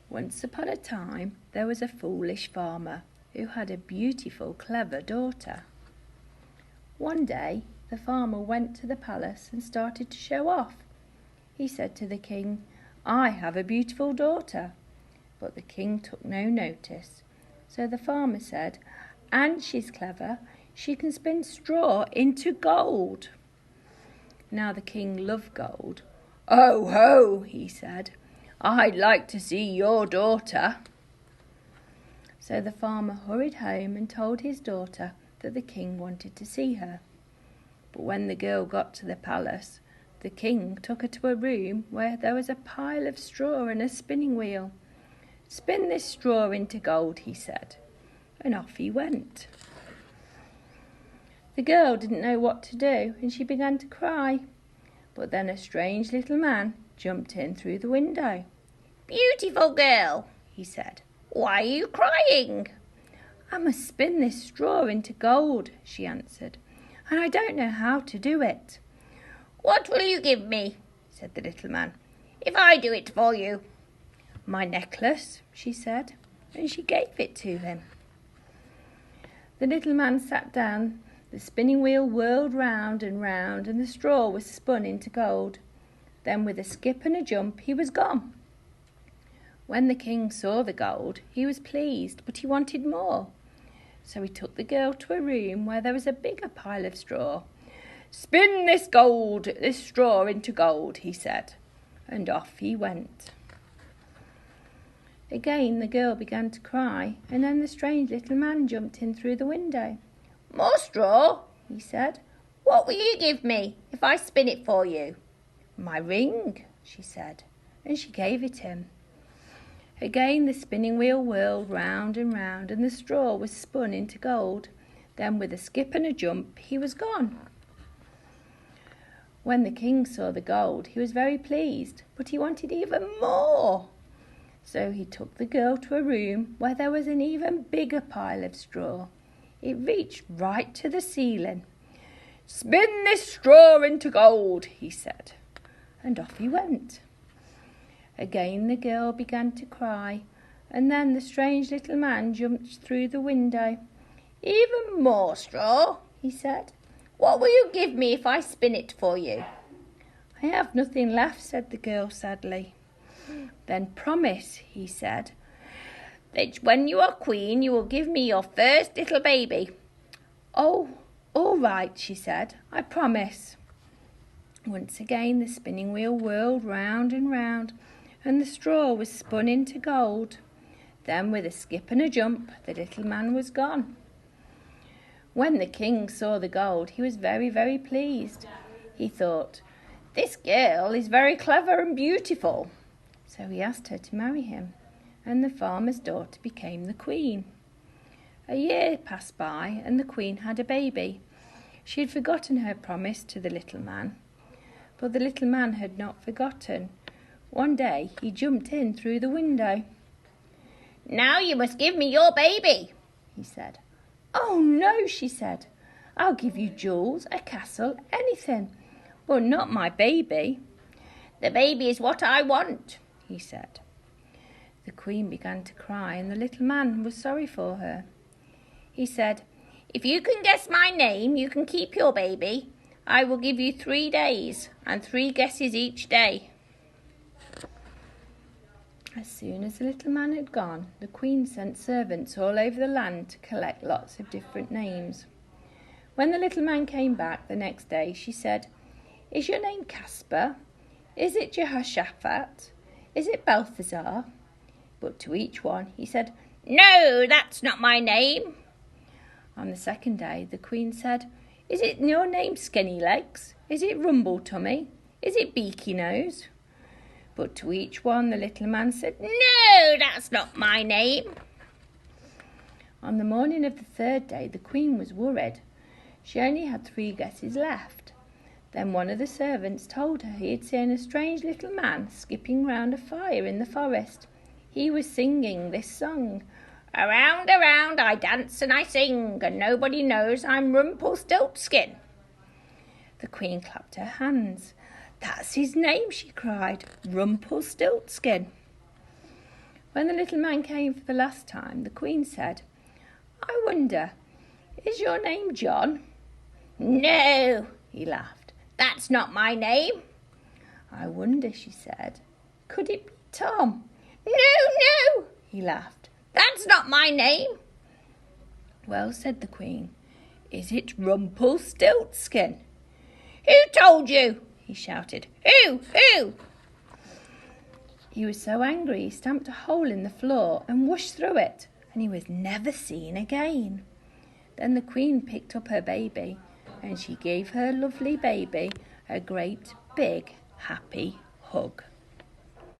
Once upon a time, there was a foolish farmer who had a beautiful, clever daughter. One day, the farmer went to the palace and started to show off. He said to the king, "I have a beautiful daughter." But the king took no notice. So the farmer said, "And she's clever. She can spin straw into gold." Now the king loved gold. "Oh ho," he said, "I'd like to see your daughter." So the farmer hurried home and told his daughter that the king wanted to see her. But when the girl got to the palace, the king took her to a room where there was a pile of straw and a spinning wheel. "Spin this straw into gold," he said, and off he went. The girl didn't know what to do, and she began to cry. But then a strange little man jumped in through the window. "Beautiful girl," he said, "why are you crying?" "I must spin this straw into gold," she answered, "and I don't know how to do it." "What will you give me," said the little man, "if I do it for you?" "My necklace," she said, and she gave it to him. The little man sat down. The spinning wheel whirled round and round, and the straw was spun into gold. Then with a skip and a jump he was gone. When the king saw the gold, he was pleased, but he wanted more. So he took the girl to a room where there was a bigger pile of straw. "Spin this straw into gold," he said, and off he went. Again the girl began to cry, and then the strange little man jumped in through the window. "More straw," he said. "What will you give me if I spin it for you?" "My ring," she said, and she gave it him. Again the spinning wheel whirled round and round, and the straw was spun into gold. Then with a skip and a jump he was gone. When the king saw the gold, he was very pleased, but he wanted even more. So he took the girl to a room where there was an even bigger pile of straw. It reached right to the ceiling. "Spin this straw into gold," he said, and off he went. Again the girl began to cry, and then the strange little man jumped through the window. "Even more straw," he said. "What will you give me if I spin it for you?" "I have nothing left," said the girl sadly. "Then promise," he said, "that when you are queen you will give me your first little baby." "Oh, all right," she said, "I promise." Once again the spinning wheel whirled round and round, and the straw was spun into gold. Then with a skip and a jump the little man was gone. When the king saw the gold, he was very, very pleased. He thought, "This girl is very clever and beautiful." So he asked her to marry him, and the farmer's daughter became the queen. A year passed by, and the queen had a baby. She had forgotten her promise to the little man, but the little man had not forgotten. One day he jumped in through the window. "Now you must give me your baby," he said. "Oh no," she said. "I'll give you jewels, a castle, anything, but not my baby." "The baby is what I want," he said. The queen began to cry, and the little man was sorry for her. He said, "If you can guess my name, you can keep your baby. I will give you 3 days, and 3 guesses each day." As soon as the little man had gone, the queen sent servants all over the land to collect lots of different names. When the little man came back the next day, she said, "Is your name Caspar? Is it Jehoshaphat? Is it Balthazar?" But to each one he said, "No, that's not my name." On the second day the queen said, "Is it your name Skinny Legs? Is it Rumble Tummy? Is it Beaky Nose?" But to each one the little man said, "No, that's not my name." On the morning of the third day the queen was worried. She only had 3 guesses left. Then one of the servants told her he had seen a strange little man skipping round a fire in the forest. He was singing this song: "Around, around I dance and I sing, and nobody knows I'm Rumpelstiltskin." The queen clapped her hands. "That's his name," she cried, "Rumpelstiltskin." When the little man came for the last time, the Queen said, "I wonder, is your name John?" "No," he laughed. "That's not my name." "I wonder," she said, "could it be Tom?" "No, no," he laughed. "That's not my name." "Well," said the Queen, "is it Rumpelstiltskin?" "Who told you?" he shouted. "Who? Who?" He was so angry he stamped a hole in the floor and whooshed through it, and he was never seen again. Then the Queen picked up her baby, and she gave her lovely baby a great big happy hug.